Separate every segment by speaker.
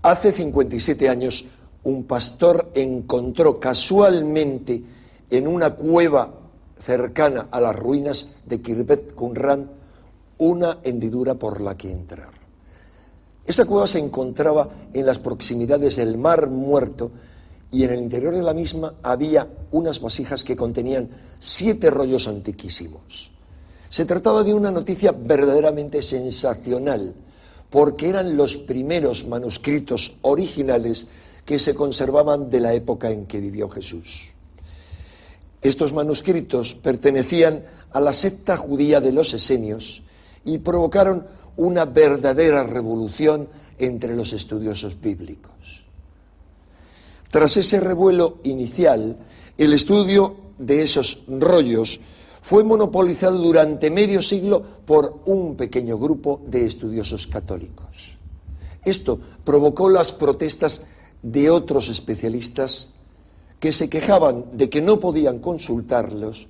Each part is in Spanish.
Speaker 1: Hace 57 años, un pastor encontró casualmente en una cueva cercana a las ruinas de Khirbet Qumran una hendidura por la que entrar. Esa cueva se encontraba en las proximidades del Mar Muerto y en el interior de la misma había unas vasijas que contenían 7 rollos antiquísimos. Se trataba de una noticia verdaderamente sensacional, porque eran los primeros manuscritos originales que se conservaban de la época en que vivió Jesús. Estos manuscritos pertenecían a la secta judía de los esenios y provocaron una verdadera revolución entre los estudiosos bíblicos. Tras ese revuelo inicial, el estudio de esos rollos fue monopolizado durante medio siglo por un pequeño grupo de estudiosos católicos. Esto provocó las protestas de otros especialistas que se quejaban de que no podían consultarlos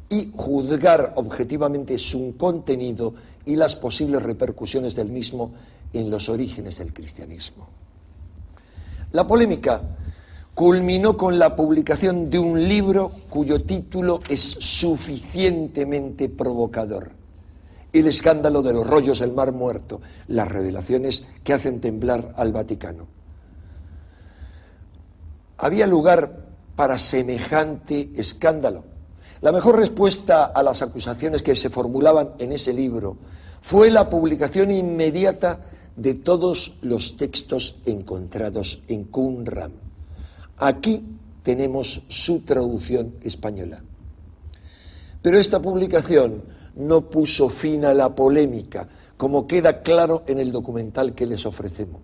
Speaker 1: y juzgar objetivamente su contenido y las posibles repercusiones del mismo en los orígenes del cristianismo. La polémica culminó con la publicación de un libro cuyo título es suficientemente provocador: El escándalo de los rollos del Mar Muerto, las revelaciones que hacen temblar al Vaticano. ¿Había lugar para semejante escándalo? La mejor respuesta a las acusaciones que se formulaban en ese libro fue la publicación inmediata de todos los textos encontrados en Qumran. Aquí tenemos su traducción española. Pero esta publicación no puso fin a la polémica, como queda claro en el documental que les ofrecemos.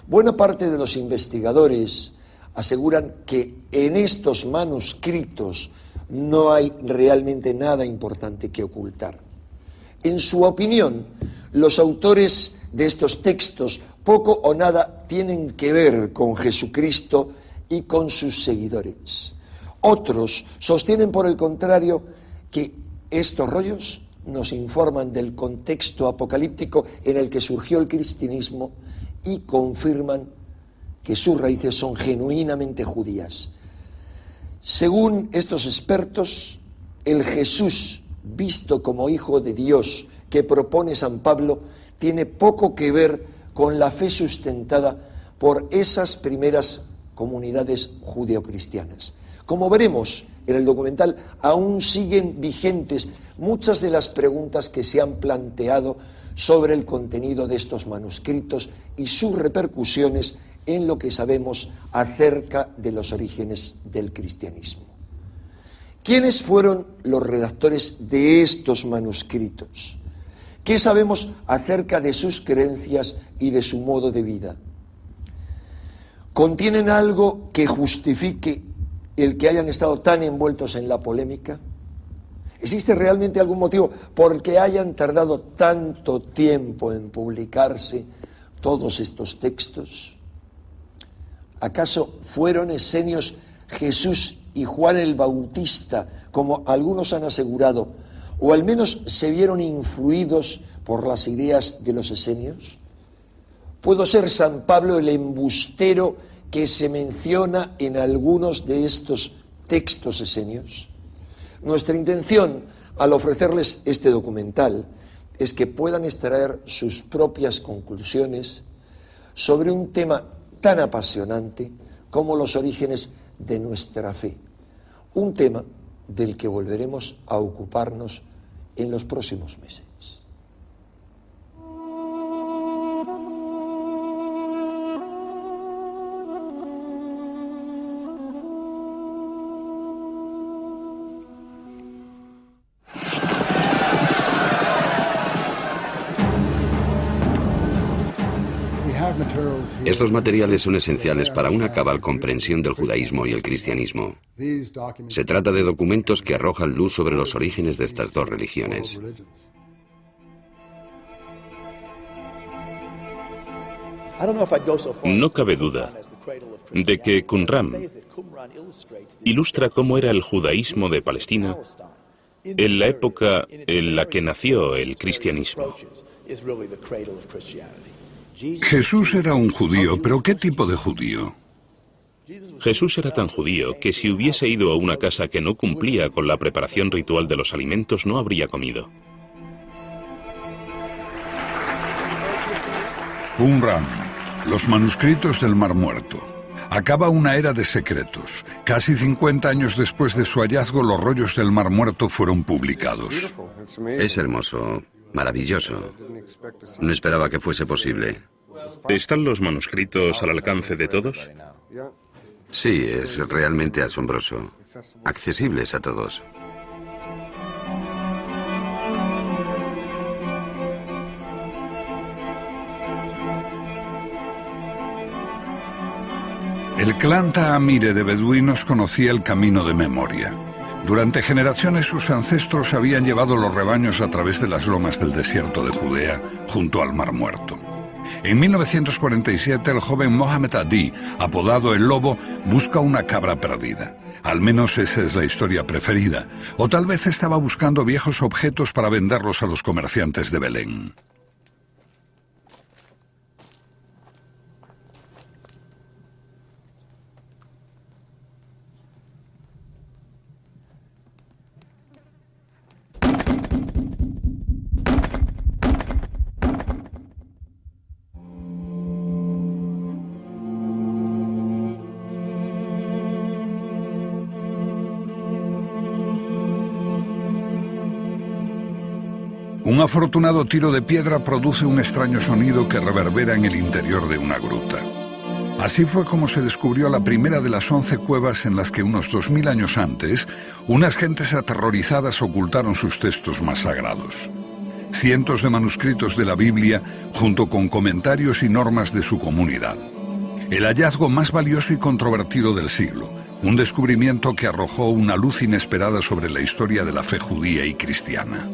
Speaker 1: Buena parte de los investigadores aseguran que en estos manuscritos no hay realmente nada importante que ocultar. En su opinión, los autores de estos textos poco o nada tienen que ver con Jesucristo y con sus seguidores. Otros sostienen, por el contrario, que estos rollos nos informan del contexto apocalíptico en el que surgió el cristianismo y confirman que sus raíces son genuinamente judías. Según estos expertos, el Jesús visto como Hijo de Dios que propone San Pablo tiene poco que ver con la fe sustentada por esas primeras comunidades judeocristianas. Como veremos en el documental, aún siguen vigentes muchas de las preguntas que se han planteado sobre el contenido de estos manuscritos y sus repercusiones en lo que sabemos acerca de los orígenes del cristianismo. ¿Quiénes fueron los redactores de estos manuscritos? ¿Qué sabemos acerca de sus creencias y de su modo de vida? ¿Contienen algo que justifique el que hayan estado tan envueltos en la polémica? ¿Existe realmente algún motivo por el que hayan tardado tanto tiempo en publicarse todos estos textos? ¿Acaso fueron esenios Jesús y Juan el Bautista, como algunos han asegurado, o al menos se vieron influidos por las ideas de los esenios? ¿Pudo ser San Pablo el embustero que se menciona en algunos de estos textos esenios? Nuestra intención al ofrecerles este documental es que puedan extraer sus propias conclusiones sobre un tema tan apasionante como los orígenes de nuestra fe, un tema del que volveremos a ocuparnos en los próximos meses.
Speaker 2: Estos materiales son esenciales para una cabal comprensión del judaísmo y el cristianismo. Se trata de documentos que arrojan luz sobre los orígenes de estas dos religiones.
Speaker 3: No cabe duda de que Qumran ilustra cómo era el judaísmo de Palestina en la época en la que nació el cristianismo.
Speaker 4: Jesús era un judío, pero ¿qué tipo de judío?
Speaker 3: Jesús era tan judío que si hubiese ido a una casa que no cumplía con la preparación ritual de los alimentos, no habría comido.
Speaker 4: Qumran, los manuscritos del Mar Muerto. Acaba una era de secretos. Casi 50 años después de su hallazgo, los rollos del Mar Muerto fueron publicados.
Speaker 2: Es hermoso, maravilloso. No esperaba que fuese posible.
Speaker 3: ¿Están los manuscritos al alcance de todos?
Speaker 2: Sí, es realmente asombroso. Accesibles a todos.
Speaker 4: El clan Taamire de beduinos conocía el camino de memoria. Durante generaciones sus ancestros habían llevado los rebaños a través de las lomas del desierto de Judea, junto al Mar Muerto. En 1947 el joven Mohamed Adi, apodado El Lobo, busca una cabra perdida. Al menos esa es la historia preferida. O tal vez estaba buscando viejos objetos para venderlos a los comerciantes de Belén. Un afortunado tiro de piedra produce un extraño sonido que reverbera en el interior de una gruta. Así fue como se descubrió la primera de las 11 cuevas en las que unos 2000 años antes, unas gentes aterrorizadas ocultaron sus textos más sagrados. Cientos de manuscritos de la Biblia, junto con comentarios y normas de su comunidad. El hallazgo más valioso y controvertido del siglo, un descubrimiento que arrojó una luz inesperada sobre la historia de la fe judía y cristiana.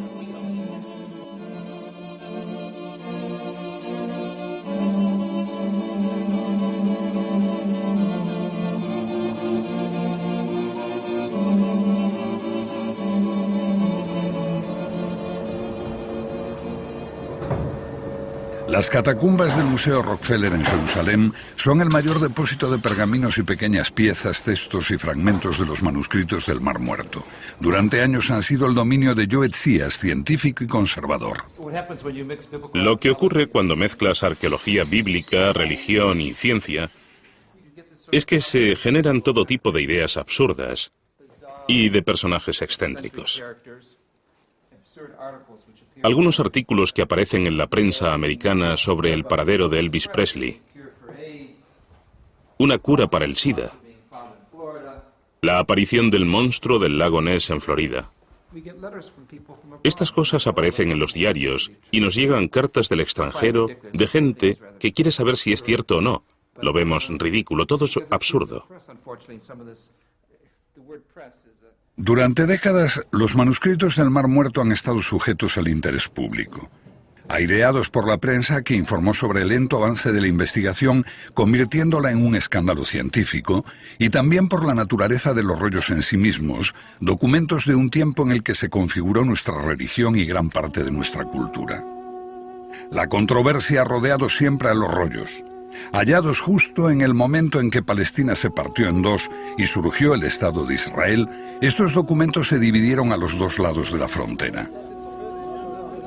Speaker 4: Las catacumbas del Museo Rockefeller en Jerusalén son el mayor depósito de pergaminos y pequeñas piezas, textos y fragmentos de los manuscritos del Mar Muerto. Durante años han sido el dominio de Joe Tzias, científico y conservador.
Speaker 3: Lo que ocurre cuando mezclas arqueología bíblica, religión y ciencia es que se generan todo tipo de ideas absurdas y de personajes excéntricos. Algunos artículos que aparecen en la prensa americana sobre el paradero de Elvis Presley, una cura para el SIDA, la aparición del monstruo del lago Ness en Florida. Estas cosas aparecen en los diarios y nos llegan cartas del extranjero de gente que quiere saber si es cierto o no. Lo vemos ridículo, todo es absurdo.
Speaker 4: Durante décadas, los manuscritos del Mar Muerto han estado sujetos al interés público. Aireados por la prensa que informó sobre el lento avance de la investigación, convirtiéndola en un escándalo científico, y también por la naturaleza de los rollos en sí mismos, documentos de un tiempo en el que se configuró nuestra religión y gran parte de nuestra cultura. La controversia ha rodeado siempre a los rollos. Hallados justo en el momento en que Palestina se partió en dos y surgió el Estado de Israel, estos documentos se dividieron a los dos lados de la frontera.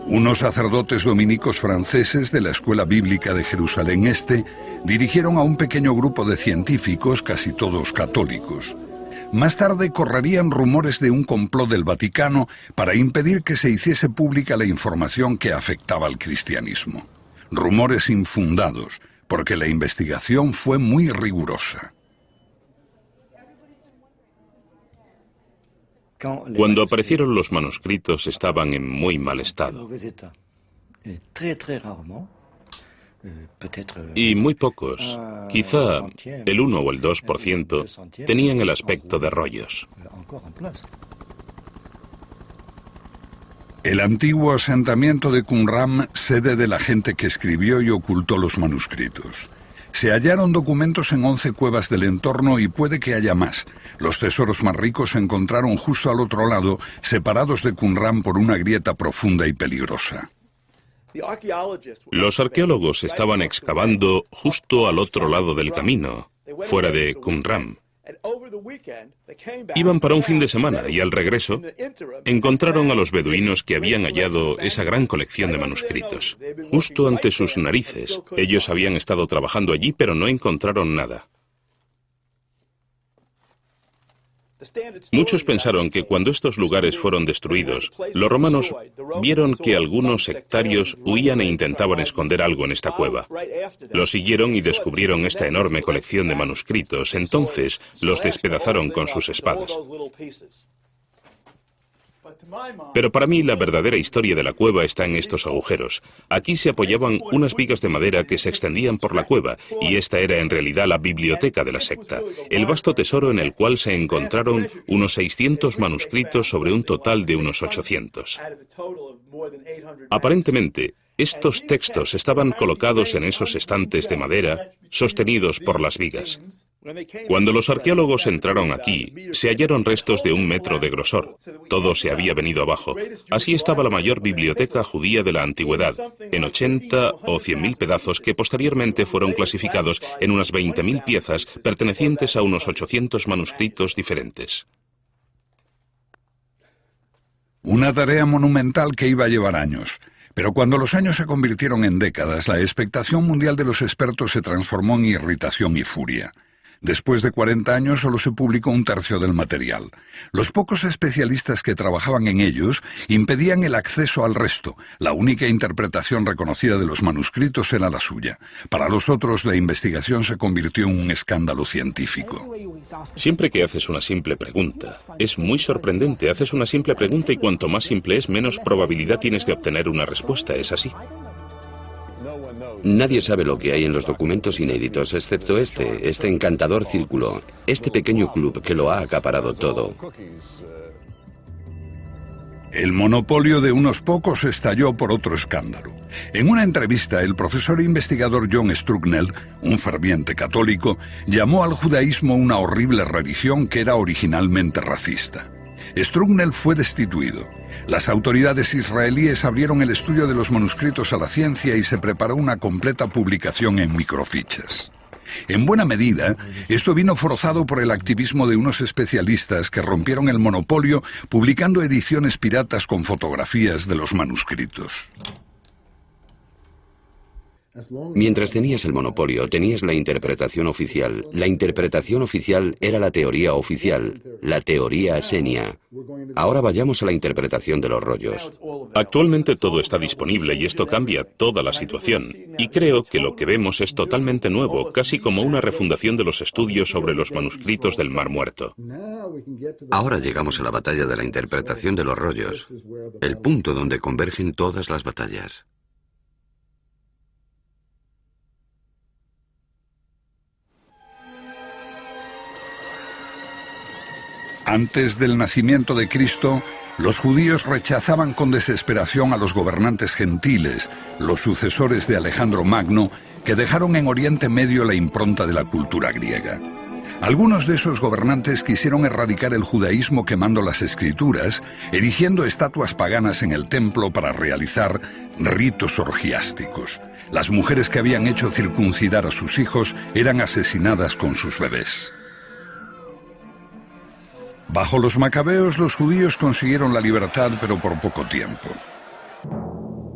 Speaker 4: Unos sacerdotes dominicos franceses de la Escuela Bíblica de Jerusalén Este dirigieron a un pequeño grupo de científicos, casi todos católicos. Más tarde correrían rumores de un complot del Vaticano para impedir que se hiciese pública la información que afectaba al cristianismo. Rumores infundados, porque la investigación fue muy rigurosa.
Speaker 3: Cuando aparecieron los manuscritos estaban en muy mal estado. Y muy pocos, quizá el 1 o el 2%, tenían el aspecto de rollos.
Speaker 4: El antiguo asentamiento de Qumran, sede de la gente que escribió y ocultó los manuscritos. Se hallaron documentos en 11 cuevas del entorno y puede que haya más. Los tesoros más ricos se encontraron justo al otro lado, separados de Qumran por una grieta profunda y peligrosa.
Speaker 3: Los arqueólogos estaban excavando justo al otro lado del camino, fuera de Qumran. Iban para un fin de semana y al regreso encontraron a los beduinos que habían hallado esa gran colección de manuscritos. Justo ante sus narices. Ellos habían estado trabajando allí, pero no encontraron nada. Muchos pensaron que cuando estos lugares fueron destruidos, los romanos vieron que algunos sectarios huían e intentaban esconder algo en esta cueva. Los siguieron y descubrieron esta enorme colección de manuscritos. Entonces los despedazaron con sus espadas. Pero para mí la verdadera historia de la cueva está en estos agujeros. Aquí se apoyaban unas vigas de madera que se extendían por la cueva, y esta era en realidad la biblioteca de la secta, el vasto tesoro en el cual se encontraron unos 600 manuscritos sobre un total de unos 800. Aparentemente, estos textos estaban colocados en esos estantes de madera, sostenidos por las vigas. Cuando los arqueólogos entraron aquí, se hallaron restos de 1 metro de grosor. Todo se había venido abajo. Así estaba la mayor biblioteca judía de la antigüedad, en 80 o 100.000 pedazos que posteriormente fueron clasificados en unas 20.000 piezas pertenecientes a unos 800 manuscritos diferentes.
Speaker 4: Una tarea monumental que iba a llevar años. Pero cuando los años se convirtieron en décadas, la expectación mundial de los expertos se transformó en irritación y furia. Después de 40 años solo se publicó 1/3 del material. Los pocos especialistas que trabajaban en ellos impedían el acceso al resto. La única interpretación reconocida de los manuscritos era la suya. Para los otros, la investigación se convirtió en un escándalo científico.
Speaker 3: Siempre que haces una simple pregunta, es muy sorprendente. Haces una simple pregunta y cuanto más simple es, menos probabilidad tienes de obtener una respuesta. ¿Es así?
Speaker 2: Nadie sabe lo que hay en los documentos inéditos, excepto este encantador círculo, este pequeño club que lo ha acaparado todo.
Speaker 4: El monopolio de unos pocos estalló por otro escándalo. En una entrevista, el profesor e investigador John Strugnell, un ferviente católico, llamó al judaísmo una horrible religión que era originalmente racista. Strugnell fue destituido. Las autoridades israelíes abrieron el estudio de los manuscritos a la ciencia y se preparó una completa publicación en microfichas. En buena medida, esto vino forzado por el activismo de unos especialistas que rompieron el monopolio publicando ediciones piratas con fotografías de los manuscritos.
Speaker 2: Mientras tenías el monopolio, tenías la interpretación oficial. La interpretación oficial era la teoría oficial, la teoría asenia. Ahora vayamos a la interpretación de los rollos.
Speaker 3: Actualmente todo está disponible y esto cambia toda la situación. Y creo que lo que vemos es totalmente nuevo, casi como una refundación de los estudios sobre los manuscritos del Mar Muerto.
Speaker 2: Ahora llegamos a la batalla de la interpretación de los rollos, el punto donde convergen todas las batallas.
Speaker 4: Antes del nacimiento de Cristo, los judíos rechazaban con desesperación a los gobernantes gentiles, los sucesores de Alejandro Magno, que dejaron en Oriente Medio la impronta de la cultura griega. Algunos de esos gobernantes quisieron erradicar el judaísmo quemando las escrituras, erigiendo estatuas paganas en el templo para realizar ritos orgiásticos. Las mujeres que habían hecho circuncidar a sus hijos eran asesinadas con sus bebés. Bajo los macabeos, los judíos consiguieron la libertad, pero por poco tiempo.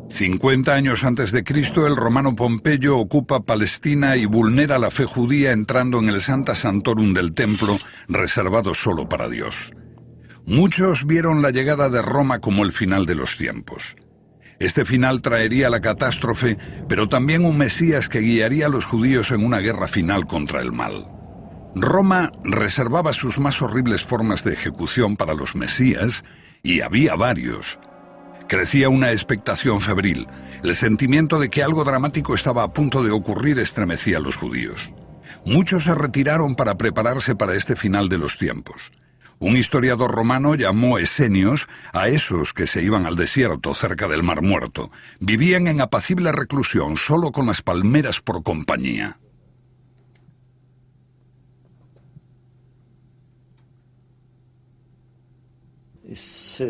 Speaker 4: 50 años antes de Cristo, el romano Pompeyo ocupa Palestina y vulnera la fe judía entrando en el Sancta Sanctorum del templo, reservado solo para Dios. Muchos vieron la llegada de Roma como el final de los tiempos. Este final traería la catástrofe, pero también un Mesías que guiaría a los judíos en una guerra final contra el mal. Roma reservaba sus más horribles formas de ejecución para los mesías, y había varios. Crecía una expectación febril. El sentimiento de que algo dramático estaba a punto de ocurrir estremecía a los judíos. Muchos se retiraron para prepararse para este final de los tiempos. Un historiador romano llamó esenios a esos que se iban al desierto cerca del Mar Muerto. Vivían en apacible reclusión, solo con las palmeras por compañía.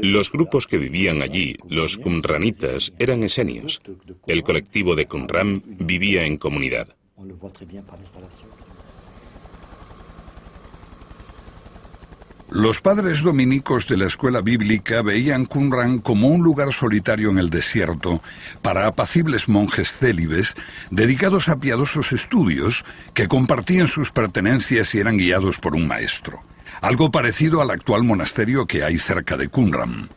Speaker 3: Los grupos que vivían allí, los qumranitas, eran esenios. El colectivo de Qumran vivía en comunidad.
Speaker 4: Los padres dominicos de la escuela bíblica veían Qumran como un lugar solitario en el desierto para apacibles monjes célibes dedicados a piadosos estudios que compartían sus pertenencias y eran guiados por un maestro. Algo parecido al actual monasterio que hay cerca de Qumran.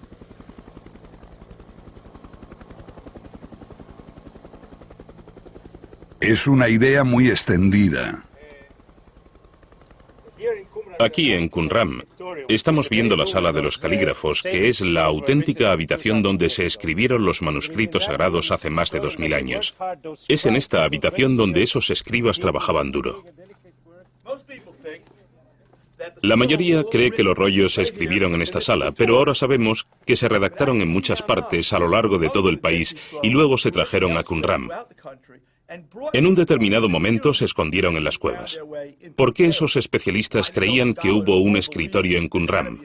Speaker 4: Es una idea muy extendida.
Speaker 3: Aquí en Qumran estamos viendo la sala de los calígrafos, que es la auténtica habitación donde se escribieron los manuscritos sagrados hace más de 2000 años. Es en esta habitación donde esos escribas trabajaban duro. La mayoría cree que los rollos se escribieron en esta sala, pero ahora sabemos que se redactaron en muchas partes a lo largo de todo el país y luego se trajeron a Qumran. En un determinado momento se escondieron en las cuevas. ¿Por qué esos especialistas creían que hubo un escritorio en Qumran?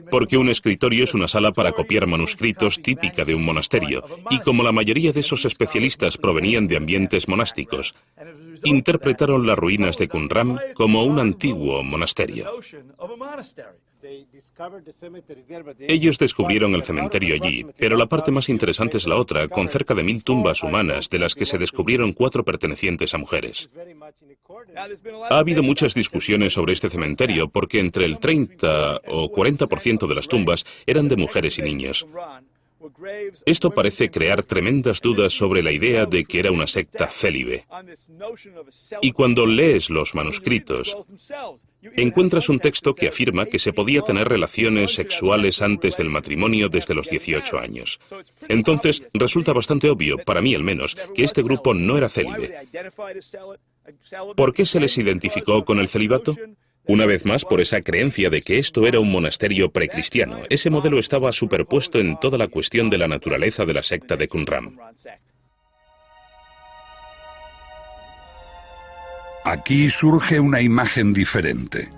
Speaker 3: Porque un escritorio es una sala para copiar manuscritos típica de un monasterio, y como la mayoría de esos especialistas provenían de ambientes monásticos, interpretaron las ruinas de Qumran como un antiguo monasterio. Ellos descubrieron el cementerio allí, pero la parte más interesante es la otra, con cerca de 1000 tumbas humanas, de las que se descubrieron 4 pertenecientes a mujeres. Ha habido muchas discusiones sobre este cementerio, porque entre el 30 o 40% de las tumbas eran de mujeres y niños. Esto parece crear tremendas dudas sobre la idea de que era una secta célibe. Y cuando lees los manuscritos, encuentras un texto que afirma que se podía tener relaciones sexuales antes del matrimonio desde los 18 años. Entonces, resulta bastante obvio, para mí al menos, que este grupo no era célibe. ¿Por qué se les identificó con el celibato? Una vez más, por esa creencia de que esto era un monasterio precristiano. Ese modelo estaba superpuesto en toda la cuestión de la naturaleza de la secta de Qumran.
Speaker 4: Aquí surge una imagen diferente.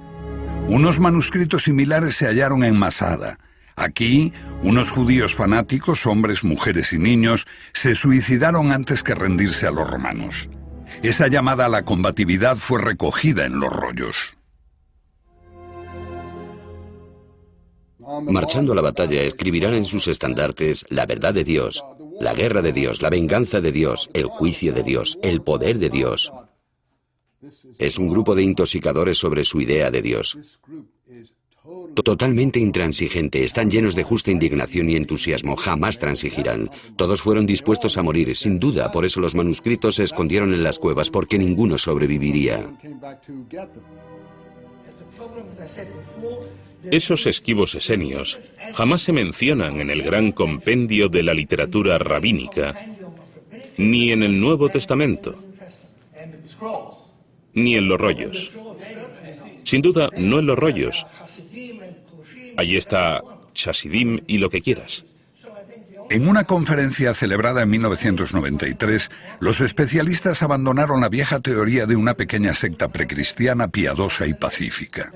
Speaker 4: Unos manuscritos similares se hallaron en Masada. Aquí, unos judíos fanáticos, hombres, mujeres y niños, se suicidaron antes que rendirse a los romanos. Esa llamada a la combatividad fue recogida en los rollos.
Speaker 2: Marchando a la batalla, escribirán en sus estandartes la verdad de Dios, la guerra de Dios, la venganza de Dios, el juicio de Dios, el poder de Dios. Es un grupo de intoxicadores sobre su idea de Dios. Totalmente intransigente, están llenos de justa indignación y entusiasmo, jamás transigirán. Todos fueron dispuestos a morir, sin duda, por eso los manuscritos se escondieron en las cuevas, porque ninguno sobreviviría.
Speaker 3: Esos esquivos esenios jamás se mencionan en el gran compendio de la literatura rabínica, ni en el Nuevo Testamento, ni en los rollos. Sin duda, no en los rollos. Allí está Chasidim y lo que quieras.
Speaker 4: En una conferencia celebrada en 1993, los especialistas abandonaron la vieja teoría de una pequeña secta precristiana piadosa y pacífica.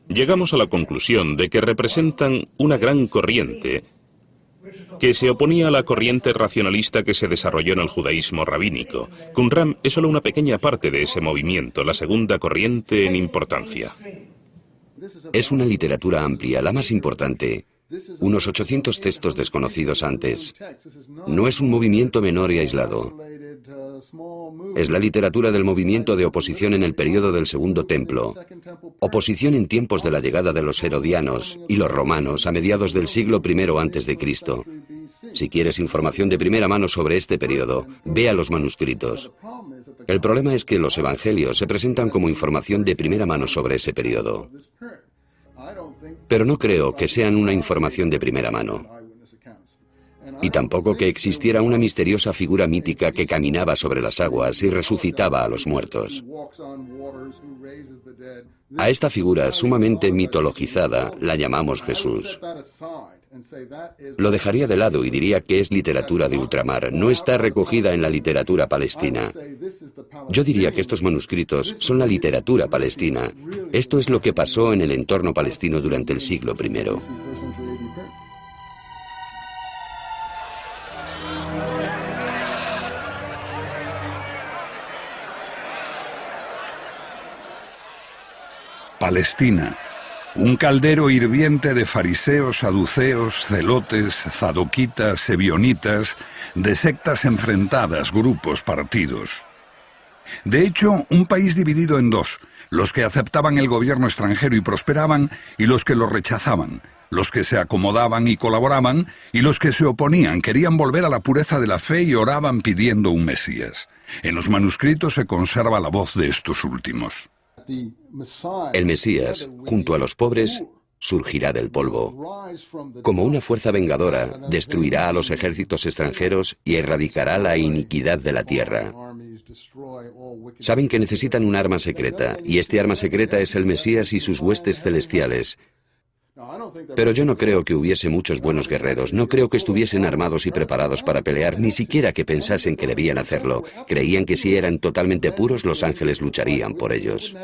Speaker 3: Llegamos a la conclusión de que representan una gran corriente que se oponía a la corriente racionalista que se desarrolló en el judaísmo rabínico. Qumran es solo una pequeña parte de ese movimiento, la segunda corriente en importancia.
Speaker 2: Es una literatura amplia, la más importante. Unos 800 textos desconocidos antes. No es un movimiento menor y aislado. Es la literatura del movimiento de oposición en el período del Segundo Templo. Oposición en tiempos de la llegada de los herodianos y los romanos a mediados del siglo I a.C. Si quieres información de primera mano sobre este periodo, ve a los manuscritos. El problema es que los evangelios se presentan como información de primera mano sobre ese periodo. Pero no creo que sean una información de primera mano. Y tampoco que existiera una misteriosa figura mítica que caminaba sobre las aguas y resucitaba a los muertos. A esta figura sumamente mitologizada la llamamos Jesús. Lo dejaría de lado y diría que es literatura de ultramar, no está recogida en la literatura palestina. Yo diría que estos manuscritos son la literatura palestina. Esto es lo que pasó en el entorno palestino durante el siglo I.
Speaker 4: Palestina. Un caldero hirviente de fariseos, saduceos, celotes, zadoquitas, ebionitas, de sectas enfrentadas, grupos, partidos. De hecho, un país dividido en dos, los que aceptaban el gobierno extranjero y prosperaban, y los que lo rechazaban, los que se acomodaban y colaboraban, y los que se oponían, querían volver a la pureza de la fe y oraban pidiendo un Mesías. En los manuscritos se conserva la voz de estos últimos.
Speaker 2: El Mesías, junto a los pobres, surgirá del polvo. Como una fuerza vengadora, destruirá a los ejércitos extranjeros y erradicará la iniquidad de la tierra. Saben que necesitan un arma secreta, y este arma secreta es el Mesías y sus huestes celestiales. Pero yo no creo que hubiese muchos buenos guerreros, no creo que estuviesen armados y preparados para pelear, ni siquiera que pensasen que debían hacerlo. Creían que si eran totalmente puros, los ángeles lucharían por ellos.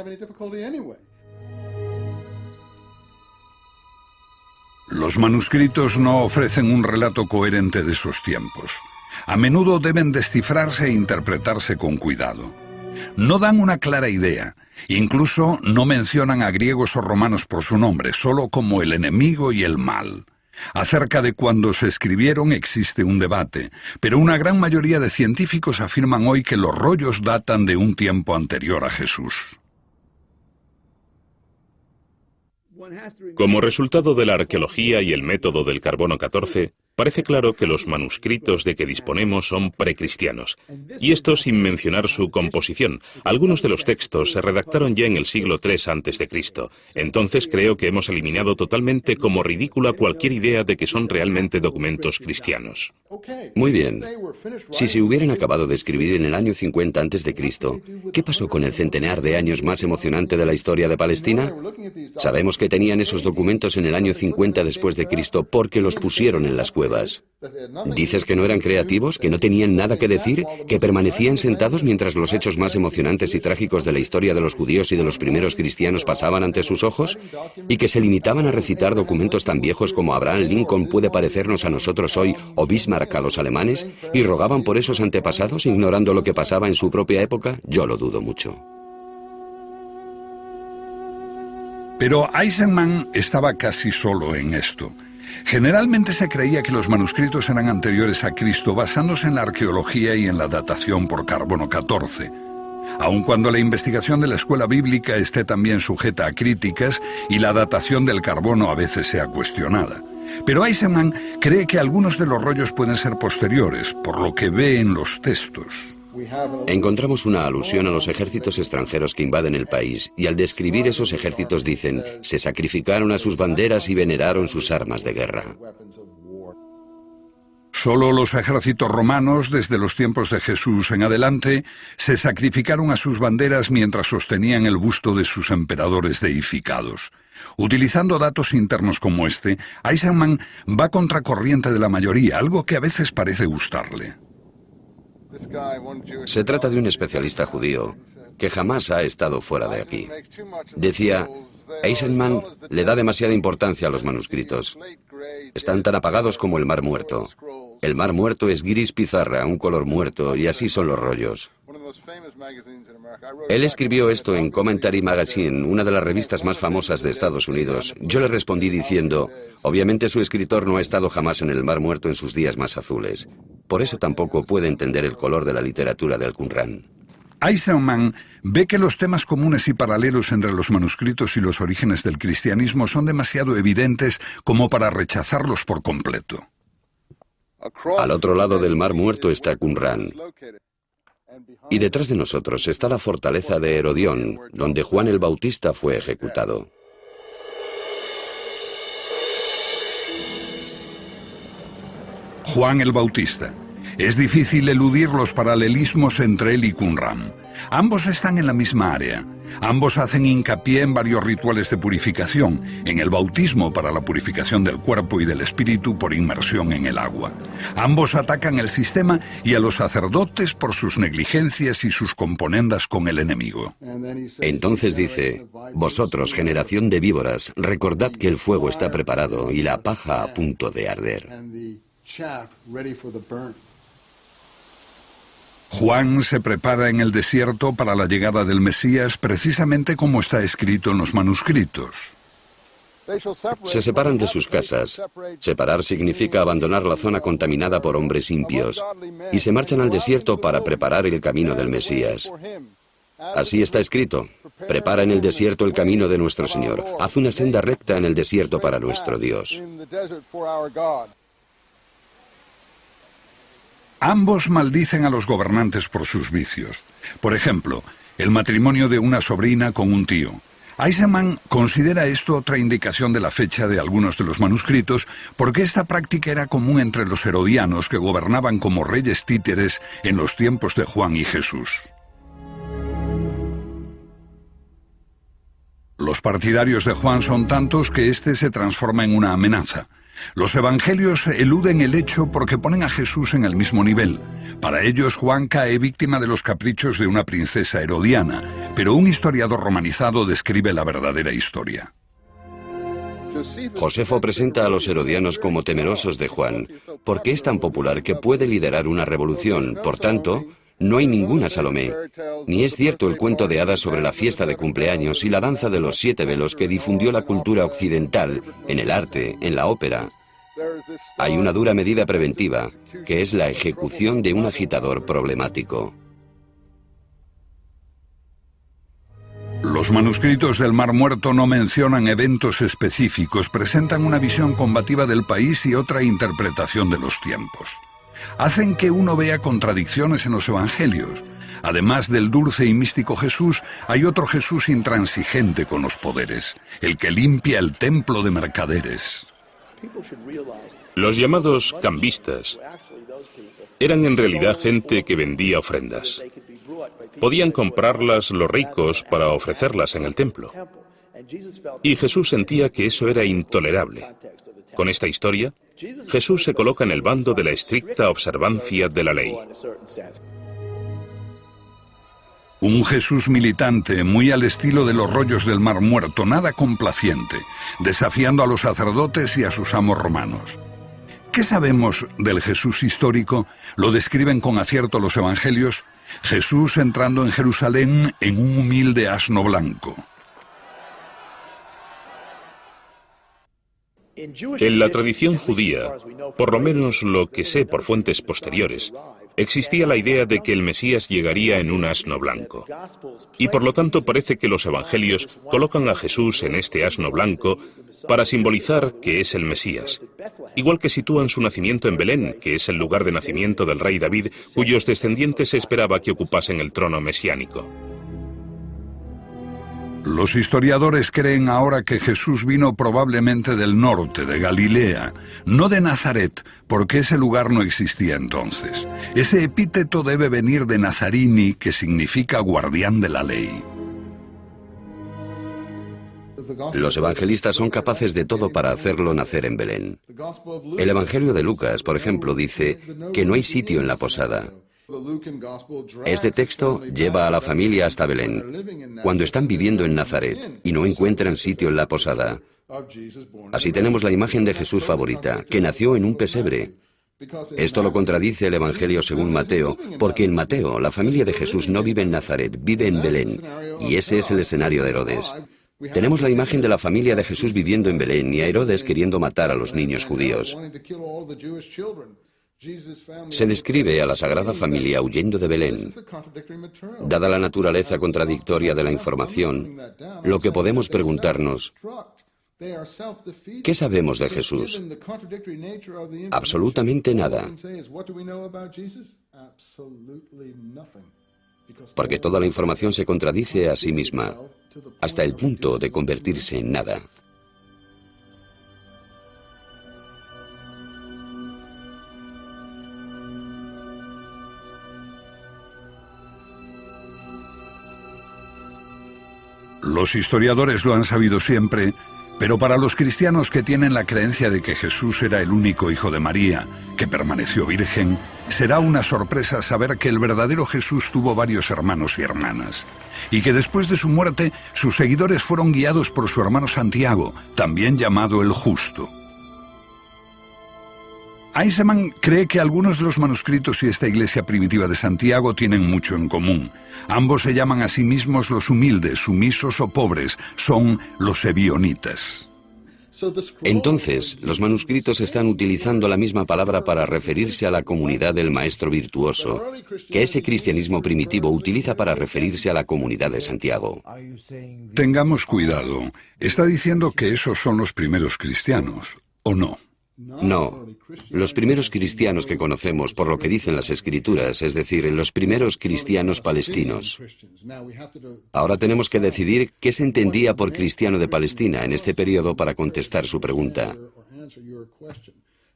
Speaker 4: Los manuscritos no ofrecen un relato coherente de esos tiempos. A menudo deben descifrarse e interpretarse con cuidado. No dan una clara idea. Incluso no mencionan a griegos o romanos por su nombre, solo como el enemigo y el mal. Acerca de cuándo se escribieron existe un debate, pero una gran mayoría de científicos afirman hoy que los rollos datan de un tiempo anterior a Jesús.
Speaker 3: Como resultado de la arqueología y el método del carbono 14, parece claro que los manuscritos de que disponemos son precristianos, y esto sin mencionar su composición. Algunos de los textos se redactaron ya en el siglo III a.C., entonces creo que hemos eliminado totalmente como ridícula cualquier idea de que son realmente documentos cristianos.
Speaker 2: Muy bien. Si se hubieran acabado de escribir en el año 50 a.C., ¿qué pasó con el centenar de años más emocionante de la historia de Palestina? Sabemos que tenían esos documentos en el año 50 después de Cristo porque los pusieron en las cuevas. ¿Dices que no eran creativos, que no tenían nada que decir, que permanecían sentados mientras los hechos más emocionantes y trágicos de la historia de los judíos y de los primeros cristianos pasaban ante sus ojos? ¿Y que se limitaban a recitar documentos tan viejos como Abraham Lincoln puede parecernos a nosotros hoy o Bismarck a los alemanes, y rogaban por esos antepasados ignorando lo que pasaba en su propia época? Yo lo dudo mucho.
Speaker 4: Pero Eisenman estaba casi solo en esto. Generalmente se creía que los manuscritos eran anteriores a Cristo basándose en la arqueología y en la datación por carbono 14. Aun cuando la investigación de la escuela bíblica esté también sujeta a críticas y la datación del carbono a veces sea cuestionada. Pero Eisenman cree que algunos de los rollos pueden ser posteriores, por lo que ve en los textos.
Speaker 2: Encontramos una alusión a los ejércitos extranjeros que invaden el país, y al describir esos ejércitos dicen, se sacrificaron a sus banderas y veneraron sus armas de guerra.
Speaker 4: Solo los ejércitos romanos, desde los tiempos de Jesús en adelante, se sacrificaron a sus banderas mientras sostenían el busto de sus emperadores deificados. Utilizando datos internos como este, Eisenman va contracorriente de la mayoría, algo que a veces parece gustarle.
Speaker 2: Se trata de un especialista judío que jamás ha estado fuera de aquí. Decía, Eisenman le da demasiada importancia a los manuscritos. Están tan apagados como el Mar Muerto. El Mar Muerto es gris pizarra, un color muerto, y así son los rollos. Él escribió esto en Commentary Magazine, una de las revistas más famosas de Estados Unidos. Yo le respondí diciendo, obviamente su escritor no ha estado jamás en el Mar Muerto en sus días más azules. Por eso tampoco puede entender el color de la literatura de Al-Qur'án.
Speaker 4: Eisenman ve que los temas comunes y paralelos entre los manuscritos y los orígenes del cristianismo son demasiado evidentes como para rechazarlos por completo.
Speaker 2: Al otro lado del Mar Muerto está Qumrán. Y detrás de nosotros está la fortaleza de Herodión, donde Juan el Bautista fue ejecutado.
Speaker 4: Juan el Bautista. Es difícil eludir los paralelismos entre él y Qumrán. Ambos están en la misma área. Ambos hacen hincapié en varios rituales de purificación, en el bautismo para la purificación del cuerpo y del espíritu por inmersión en el agua. Ambos atacan el sistema y a los sacerdotes por sus negligencias y sus componendas con el enemigo.
Speaker 2: Entonces dice, vosotros, generación de víboras, recordad que el fuego está preparado y la paja a punto de arder.
Speaker 4: Juan se prepara en el desierto para la llegada del Mesías, precisamente como está escrito en los manuscritos.
Speaker 2: Se separan de sus casas. Separar significa abandonar la zona contaminada por hombres impios, y se marchan al desierto para preparar el camino del Mesías. Así está escrito: prepara en el desierto el camino de nuestro Señor. Haz una senda recta en el desierto para nuestro Dios.
Speaker 4: Ambos maldicen a los gobernantes por sus vicios. Por ejemplo, el matrimonio de una sobrina con un tío. Eisenman considera esto otra indicación de la fecha de algunos de los manuscritos, porque esta práctica era común entre los herodianos, que gobernaban como reyes títeres en los tiempos de Juan y Jesús. Los partidarios de Juan son tantos que éste se transforma en una amenaza. Los evangelios eluden el hecho porque ponen a Jesús en el mismo nivel. Para ellos, Juan cae víctima de los caprichos de una princesa herodiana, pero un historiador romanizado describe la verdadera historia.
Speaker 2: Josefo presenta a los herodianos como temerosos de Juan, porque es tan popular que puede liderar una revolución. Por tanto, no hay ninguna Salomé. Ni es cierto el cuento de hadas sobre la fiesta de cumpleaños y la danza de los 7 velos que difundió la cultura occidental, en el arte, en la ópera. Hay una dura medida preventiva, que es la ejecución de un agitador problemático.
Speaker 4: Los manuscritos del Mar Muerto no mencionan eventos específicos, presentan una visión combativa del país y otra interpretación de los tiempos. Hacen que uno vea contradicciones en los evangelios. Además del dulce y místico Jesús, hay otro Jesús intransigente con los poderes, el que limpia el templo de mercaderes.
Speaker 3: Los llamados cambistas eran en realidad gente que vendía ofrendas. Podían comprarlas los ricos para ofrecerlas en el templo. Y Jesús sentía que eso era intolerable. Con esta historia, Jesús se coloca en el bando de la estricta observancia de la ley.
Speaker 4: Un Jesús militante, muy al estilo de los rollos del Mar Muerto, nada complaciente, desafiando a los sacerdotes y a sus amos romanos. ¿Qué sabemos del Jesús histórico? Lo describen con acierto los evangelios. Jesús entrando en Jerusalén en un humilde asno blanco.
Speaker 3: En la tradición judía, por lo menos lo que sé por fuentes posteriores, existía la idea de que el Mesías llegaría en un asno blanco. Y por lo tanto parece que los evangelios colocan a Jesús en este asno blanco para simbolizar que es el Mesías. Igual que sitúan su nacimiento en Belén, que es el lugar de nacimiento del rey David, cuyos descendientes se esperaba que ocupasen el trono mesiánico.
Speaker 4: Los historiadores creen ahora que Jesús vino probablemente del norte, de Galilea, no de Nazaret, porque ese lugar no existía entonces. Ese epíteto debe venir de Nazarini, que significa guardián de la ley.
Speaker 2: Los evangelistas son capaces de todo para hacerlo nacer en Belén. El Evangelio de Lucas, por ejemplo, dice que no hay sitio en la posada. Este texto lleva a la familia hasta Belén, cuando están viviendo en Nazaret y no encuentran sitio en la posada. Así tenemos la imagen de Jesús favorita, que nació en un pesebre. Esto lo contradice el Evangelio según Mateo, porque en Mateo la familia de Jesús no vive en Nazaret, vive en Belén, y ese es el escenario de Herodes. Tenemos la imagen de la familia de Jesús viviendo en Belén y a Herodes queriendo matar a los niños judíos. Se describe a la Sagrada Familia huyendo de Belén. Dada la naturaleza contradictoria de la información, lo que podemos preguntarnos, ¿qué sabemos de Jesús? Absolutamente nada. Porque toda la información se contradice a sí misma, hasta el punto de convertirse en nada.
Speaker 4: Los historiadores lo han sabido siempre, pero para los cristianos que tienen la creencia de que Jesús era el único hijo de María, que permaneció virgen, será una sorpresa saber que el verdadero Jesús tuvo varios hermanos y hermanas, y que después de su muerte sus seguidores fueron guiados por su hermano Santiago, también llamado el Justo. Eisenman cree que algunos de los manuscritos y esta iglesia primitiva de Santiago tienen mucho en común. Ambos se llaman a sí mismos los humildes, sumisos o pobres. Son los ebionitas.
Speaker 2: Entonces, los manuscritos están utilizando la misma palabra para referirse a la comunidad del maestro virtuoso, que ese cristianismo primitivo utiliza para referirse a la comunidad de Santiago.
Speaker 4: Tengamos cuidado. ¿Está diciendo que esos son los primeros cristianos, o no?
Speaker 2: No. Los primeros cristianos que conocemos, por lo que dicen las Escrituras, es decir, los primeros cristianos palestinos. Ahora tenemos que decidir qué se entendía por cristiano de Palestina en este periodo para contestar su pregunta.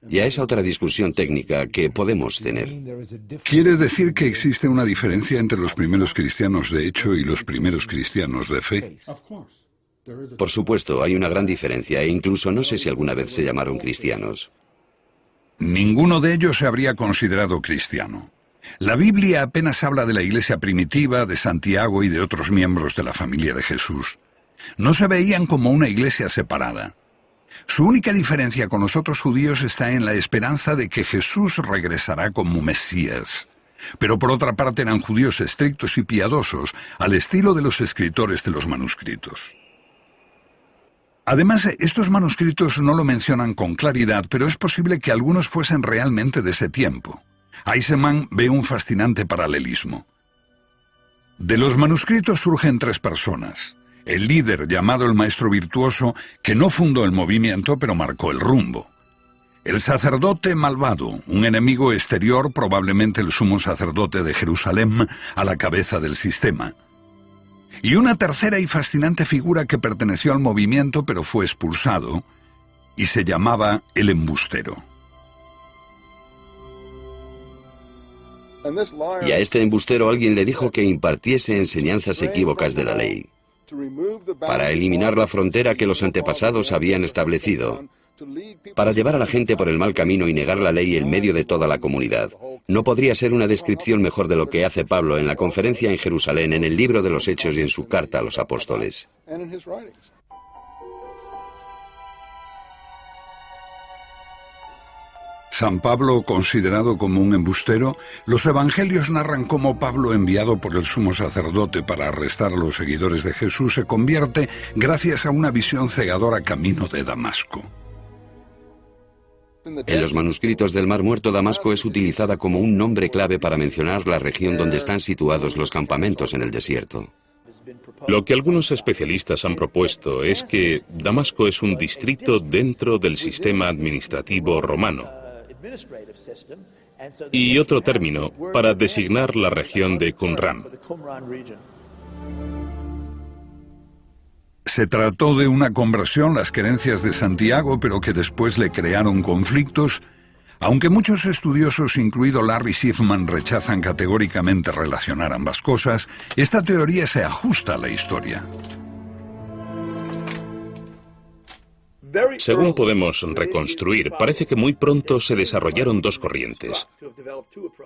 Speaker 2: Y a esa otra discusión técnica que podemos tener.
Speaker 4: ¿Quiere decir que existe una diferencia entre los primeros cristianos de hecho y los primeros cristianos de fe?
Speaker 2: Por supuesto, hay una gran diferencia e incluso no sé si alguna vez se llamaron cristianos.
Speaker 4: Ninguno de ellos se habría considerado cristiano. La Biblia apenas habla de la iglesia primitiva, de Santiago y de otros miembros de la familia de Jesús. No se veían como una iglesia separada. Su única diferencia con los otros judíos está en la esperanza de que Jesús regresará como Mesías. Pero por otra parte eran judíos estrictos y piadosos, al estilo de los escritores de los manuscritos. Además, estos manuscritos no lo mencionan con claridad, pero es posible que algunos fuesen realmente de ese tiempo. Eisenman ve un fascinante paralelismo. De los manuscritos surgen tres personas. El líder, llamado el maestro virtuoso, que no fundó el movimiento, pero marcó el rumbo. El sacerdote malvado, un enemigo exterior, probablemente el sumo sacerdote de Jerusalén, a la cabeza del sistema. Y una tercera y fascinante figura que perteneció al movimiento pero fue expulsado, y se llamaba el embustero.
Speaker 2: Y a este embustero alguien le dijo que impartiese enseñanzas equívocas de la ley, para eliminar la frontera que los antepasados habían establecido, para llevar a la gente por el mal camino y negar la ley en medio de toda la comunidad. No podría ser una descripción mejor de lo que hace Pablo en la conferencia en Jerusalén, en el libro de los Hechos y en su carta a los apóstoles.
Speaker 4: San Pablo, considerado como un embustero, los evangelios narran cómo Pablo, enviado por el sumo sacerdote para arrestar a los seguidores de Jesús, se convierte gracias a una visión cegadora camino de Damasco.
Speaker 2: En los manuscritos del Mar Muerto, Damasco es utilizada como un nombre clave para mencionar la región donde están situados los campamentos en el desierto.
Speaker 3: Lo que algunos especialistas han propuesto es que Damasco es un distrito dentro del sistema administrativo romano y otro término para designar la región de Qumran.
Speaker 4: Se trató de una conversión, las creencias de Santiago, pero que después le crearon conflictos, aunque muchos estudiosos, incluido Larry Schiffman, rechazan categóricamente relacionar ambas cosas. Esta teoría se ajusta a la historia.
Speaker 3: Según podemos reconstruir, parece que muy pronto se desarrollaron dos corrientes.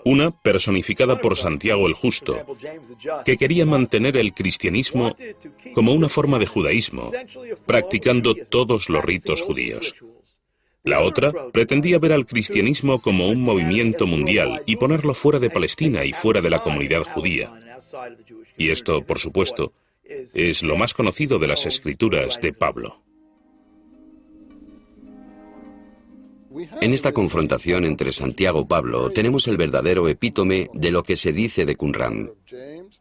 Speaker 3: Una, personificada por Santiago el Justo, que quería mantener el cristianismo como una forma de judaísmo, practicando todos los ritos judíos. La otra pretendía ver al cristianismo como un movimiento mundial y ponerlo fuera de Palestina y fuera de la comunidad judía. Y esto, por supuesto, es lo más conocido de las escrituras de Pablo.
Speaker 2: En esta confrontación entre Santiago y Pablo tenemos el verdadero epítome de lo que se dice de Qumran.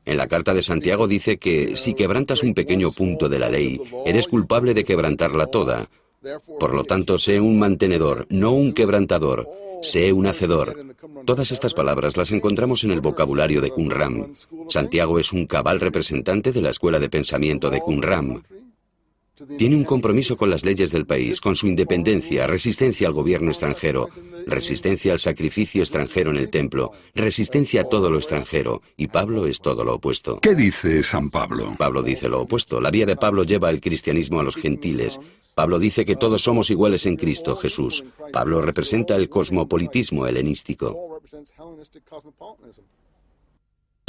Speaker 2: En la carta de Santiago dice que si quebrantas un pequeño punto de la ley, eres culpable de quebrantarla toda. Por lo tanto, sé un mantenedor, no un quebrantador. Sé un hacedor. Todas estas palabras las encontramos en el vocabulario de Qumran. Santiago es un cabal representante de la escuela de pensamiento de Qumran. Tiene un compromiso con las leyes del país, con su independencia, resistencia al gobierno extranjero, resistencia al sacrificio extranjero en el templo, resistencia a todo lo extranjero, y Pablo es todo lo opuesto.
Speaker 4: ¿Qué dice San Pablo?
Speaker 2: Pablo dice lo opuesto. La vía de Pablo lleva el cristianismo a los gentiles. Pablo dice que todos somos iguales en Cristo Jesús. Pablo representa el cosmopolitismo helenístico.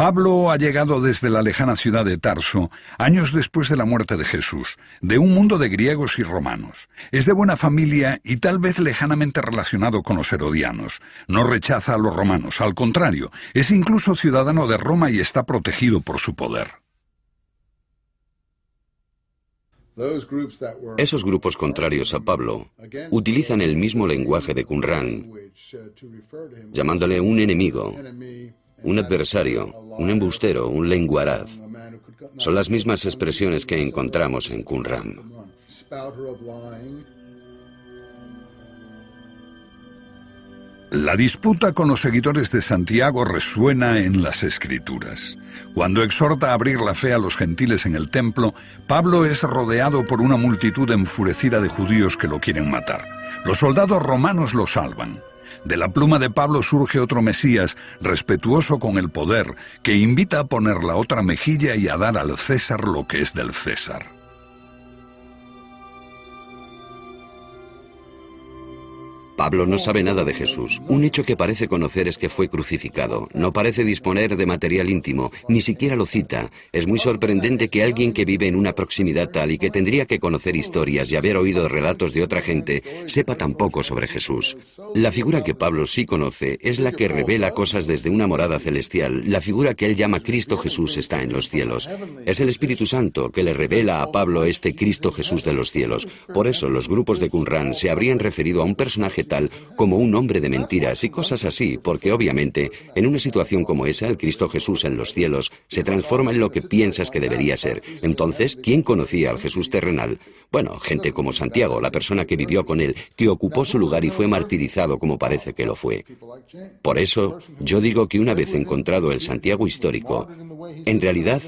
Speaker 4: Pablo ha llegado desde la lejana ciudad de Tarso, años después de la muerte de Jesús, de un mundo de griegos y romanos. Es de buena familia y tal vez lejanamente relacionado con los herodianos. No rechaza a los romanos, al contrario, es incluso ciudadano de Roma y está protegido por su poder.
Speaker 2: Esos grupos contrarios a Pablo utilizan el mismo lenguaje de Qumran, llamándole un enemigo, un adversario, un embustero, un lenguaraz. Son las mismas expresiones que encontramos en Qumran.
Speaker 4: La disputa con los seguidores de Santiago resuena en las Escrituras. Cuando exhorta a abrir la fe a los gentiles en el templo, Pablo es rodeado por una multitud enfurecida de judíos que lo quieren matar. Los soldados romanos lo salvan. De la pluma de Pablo surge otro Mesías, respetuoso con el poder, que invita a poner la otra mejilla y a dar al César lo que es del César.
Speaker 2: Pablo no sabe nada de Jesús. Un hecho que parece conocer es que fue crucificado. No parece disponer de material íntimo, ni siquiera lo cita. Es muy sorprendente que alguien que vive en una proximidad tal y que tendría que conocer historias y haber oído relatos de otra gente, sepa tan poco sobre Jesús. La figura que Pablo sí conoce es la que revela cosas desde una morada celestial. La figura que él llama Cristo Jesús está en los cielos. Es el Espíritu Santo que le revela a Pablo este Cristo Jesús de los cielos. Por eso los grupos de Qumran se habrían referido a un personaje tal como un hombre de mentiras y cosas así, porque obviamente en una situación como esa el Cristo Jesús en los cielos se transforma en lo que piensas que debería ser. Entonces, ¿quién conocía al Jesús terrenal? Bueno, gente como Santiago, la persona que vivió con él, que ocupó su lugar y fue martirizado como parece que lo fue. Por eso, yo digo que una vez encontrado el Santiago histórico, en realidad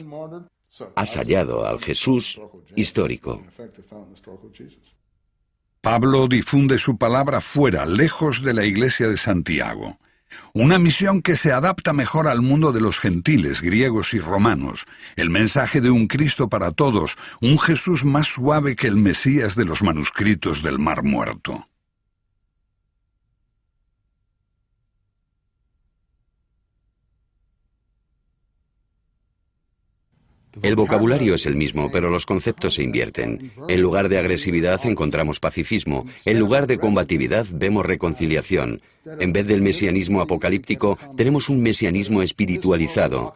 Speaker 2: has hallado al Jesús histórico.
Speaker 4: Pablo difunde su palabra fuera, lejos de la iglesia de Santiago. Una misión que se adapta mejor al mundo de los gentiles, griegos y romanos. El mensaje de un Cristo para todos, un Jesús más suave que el Mesías de los manuscritos del Mar Muerto.
Speaker 2: El vocabulario es el mismo, pero los conceptos se invierten. En lugar de agresividad encontramos pacifismo. En lugar de combatividad vemos reconciliación. En vez del mesianismo apocalíptico, tenemos un mesianismo espiritualizado.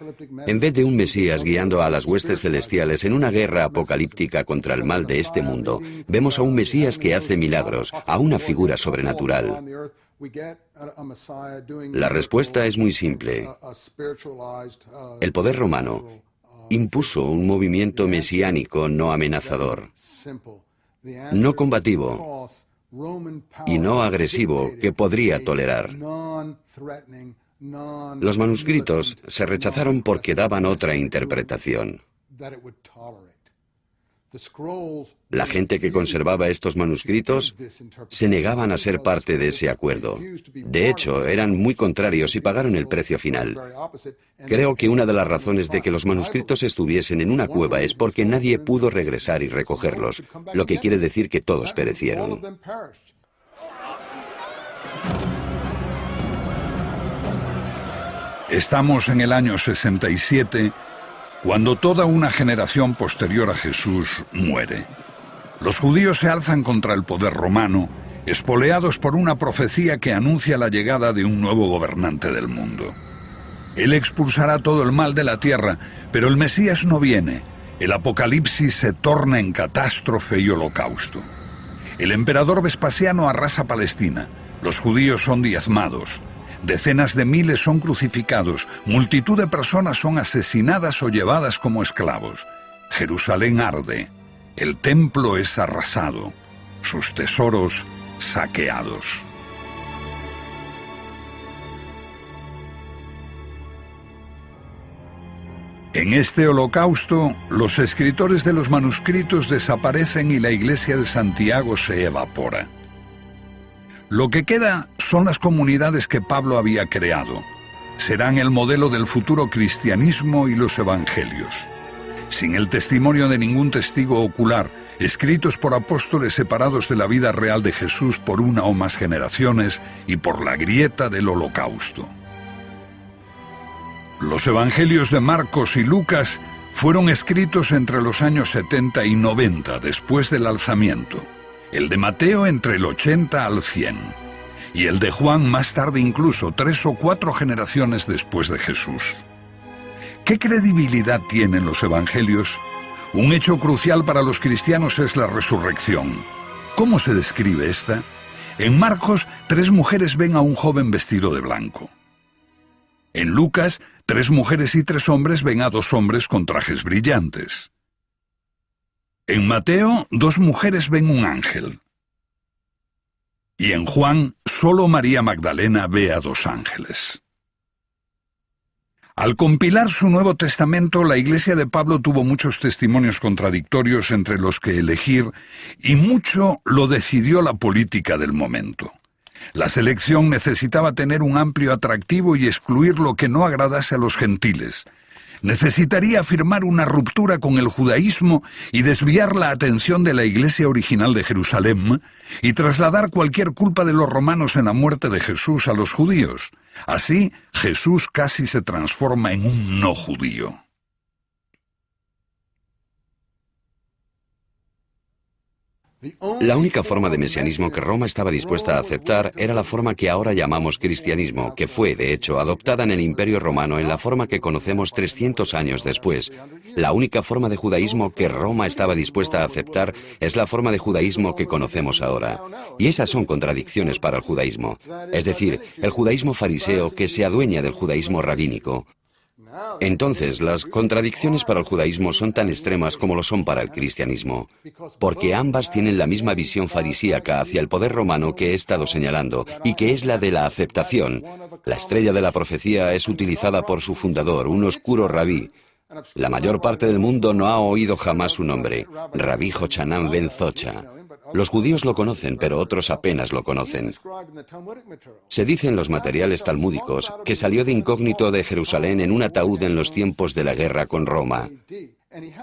Speaker 2: En vez de un Mesías guiando a las huestes celestiales en una guerra apocalíptica contra el mal de este mundo, vemos a un Mesías que hace milagros, a una figura sobrenatural. La respuesta es muy simple. El poder romano impuso un movimiento mesiánico no amenazador, no combativo y no agresivo que podría tolerar. Los manuscritos se rechazaron porque daban otra interpretación. La gente que conservaba estos manuscritos se negaban a ser parte de ese acuerdo. De hecho, eran muy contrarios y pagaron el precio final. Creo que una de las razones de que los manuscritos estuviesen en una cueva es porque nadie pudo regresar y recogerlos, lo que quiere decir que todos perecieron.
Speaker 4: Estamos en el año 67, cuando toda una generación posterior a Jesús muere. Los judíos se alzan contra el poder romano, espoleados por una profecía que anuncia la llegada de un nuevo gobernante del mundo. Él expulsará todo el mal de la tierra, pero el Mesías no viene. El apocalipsis se torna en catástrofe y holocausto. El emperador Vespasiano arrasa Palestina. Los judíos son diezmados. Decenas de miles son crucificados, multitud de personas son asesinadas o llevadas como esclavos. Jerusalén arde, el templo es arrasado, sus tesoros saqueados. En este holocausto, los escritores de los manuscritos desaparecen y la iglesia de Santiago se evapora. Lo que queda son las comunidades que Pablo había creado. Serán el modelo del futuro cristianismo y los evangelios. Sin el testimonio de ningún testigo ocular, escritos por apóstoles separados de la vida real de Jesús por una o más generaciones y por la grieta del holocausto. Los evangelios de Marcos y Lucas fueron escritos entre los años 70 y 90 después del alzamiento, el de Mateo entre el 80 al 100, y el de Juan más tarde incluso 3 o 4 generaciones después de Jesús. ¿Qué credibilidad tienen los evangelios? Un hecho crucial para los cristianos es la resurrección. ¿Cómo se describe esta? En Marcos, 3 mujeres ven a un joven vestido de blanco. En Lucas, 3 mujeres y 3 hombres ven a 2 hombres con trajes brillantes. En Mateo, 2 mujeres ven un ángel. Y en Juan, solo María Magdalena ve a 2 ángeles. Al compilar su Nuevo Testamento, la Iglesia de Pablo tuvo muchos testimonios contradictorios entre los que elegir, y mucho lo decidió la política del momento. La selección necesitaba tener un amplio atractivo y excluir lo que no agradase a los gentiles. Necesitaría afirmar una ruptura con el judaísmo y desviar la atención de la iglesia original de Jerusalén y trasladar cualquier culpa de los romanos en la muerte de Jesús a los judíos. Así, Jesús casi se transforma en un no judío.
Speaker 2: La única forma de mesianismo que Roma estaba dispuesta a aceptar era la forma que ahora llamamos cristianismo, que fue, de hecho, adoptada en el Imperio Romano en la forma que conocemos 300 años después. La única forma de judaísmo que Roma estaba dispuesta a aceptar es la forma de judaísmo que conocemos ahora. Y esas son contradicciones para el judaísmo. Es decir, el judaísmo fariseo que se adueña del judaísmo rabínico. Entonces, las contradicciones para el judaísmo son tan extremas como lo son para el cristianismo, porque ambas tienen la misma visión farisíaca hacia el poder romano que he estado señalando, y que es la de la aceptación. La estrella de la profecía es utilizada por su fundador, un oscuro rabí. La mayor parte del mundo no ha oído jamás su nombre, Rabí Jochanan ben Zocha. Los judíos lo conocen, pero otros apenas lo conocen. Se dice en los materiales talmúdicos que salió de incógnito de Jerusalén en un ataúd en los tiempos de la guerra con Roma,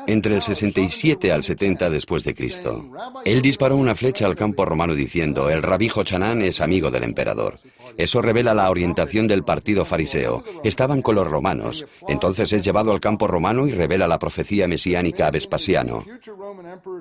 Speaker 2: entre el 67 al 70 después de Cristo. Él disparó una flecha al campo romano diciendo: el rabí Jochanan es amigo del emperador. Eso revela la orientación del partido fariseo. Estaban con los romanos. Entonces es llevado al campo romano y revela la profecía mesiánica a Vespasiano.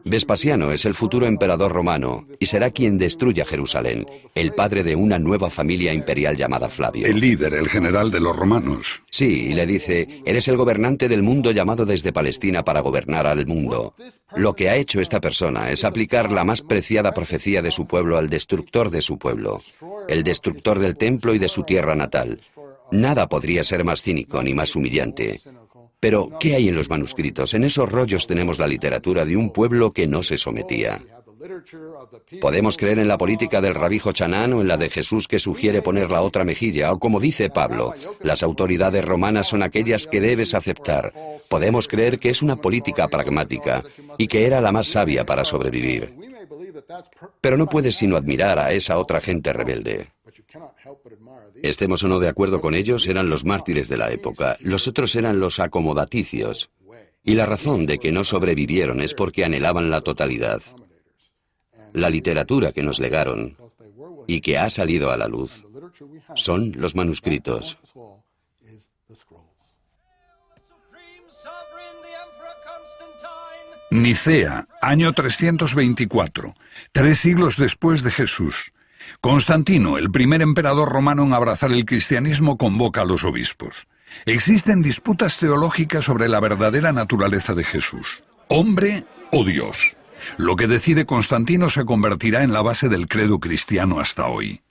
Speaker 2: Vespasiano es el futuro emperador romano y será quien destruya Jerusalén, el padre de una nueva familia imperial llamada Flavio.
Speaker 4: El líder, el general de los romanos.
Speaker 2: Sí, y le dice: eres el gobernante del mundo llamado desde Palestina para gobernar al mundo. Lo que ha hecho esta persona es aplicar la más preciada profecía de su pueblo al destructor de su pueblo, el destructor del templo y de su tierra natal. Nada podría ser más cínico ni más humillante. Pero, ¿qué hay en los manuscritos? En esos rollos tenemos la literatura de un pueblo que no se sometía. Podemos creer en la política del rabí Jochanan o en la de Jesús que sugiere poner la otra mejilla, o como dice Pablo, las autoridades romanas son aquellas que debes aceptar. Podemos creer que es una política pragmática y que era la más sabia para sobrevivir. Pero no puedes sino admirar a esa otra gente rebelde. Estemos o no de acuerdo con ellos, eran los mártires de la época, los otros eran los acomodaticios. Y la razón de que no sobrevivieron es porque anhelaban la totalidad. La literatura que nos legaron y que ha salido a la luz son los manuscritos.
Speaker 4: Nicea, año 324, 3 siglos después de Jesús. Constantino, el primer emperador romano en abrazar el cristianismo, convoca a los obispos. Existen disputas teológicas sobre la verdadera naturaleza de Jesús, hombre o Dios. Lo que decide Constantino se convertirá en la base del credo cristiano hasta hoy.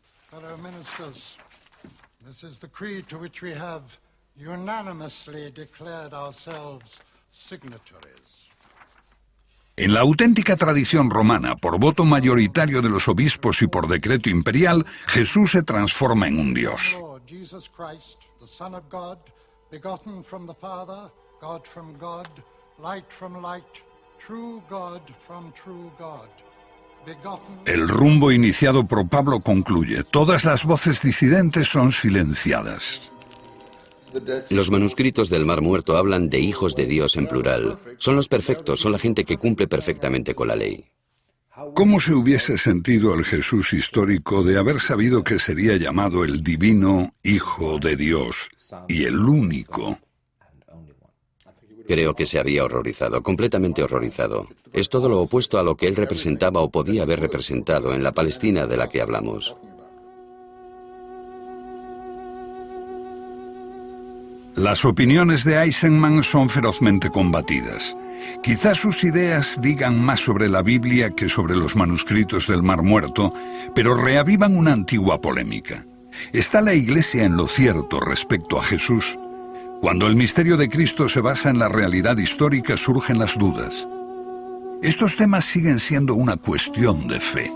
Speaker 4: En la auténtica tradición romana, por voto mayoritario de los obispos y por decreto imperial, Jesús se transforma en un Dios. El rumbo iniciado por Pablo concluye: todas las voces disidentes son silenciadas.
Speaker 2: Los manuscritos del Mar Muerto hablan de hijos de Dios en plural. Son los perfectos, son la gente que cumple perfectamente con la ley.
Speaker 4: ¿Cómo se hubiese sentido el Jesús histórico de haber sabido que sería llamado el divino Hijo de Dios y el único?
Speaker 2: Creo que se había horrorizado, completamente horrorizado. Es todo lo opuesto a lo que él representaba o podía haber representado en la Palestina de la que hablamos.
Speaker 4: Las opiniones de Eisenman son ferozmente combatidas. Quizás sus ideas digan más sobre la Biblia que sobre los manuscritos del Mar Muerto, pero reavivan una antigua polémica. ¿Está la Iglesia en lo cierto respecto a Jesús? Cuando el misterio de Cristo se basa en la realidad histórica, surgen las dudas. Estos temas siguen siendo una cuestión de fe.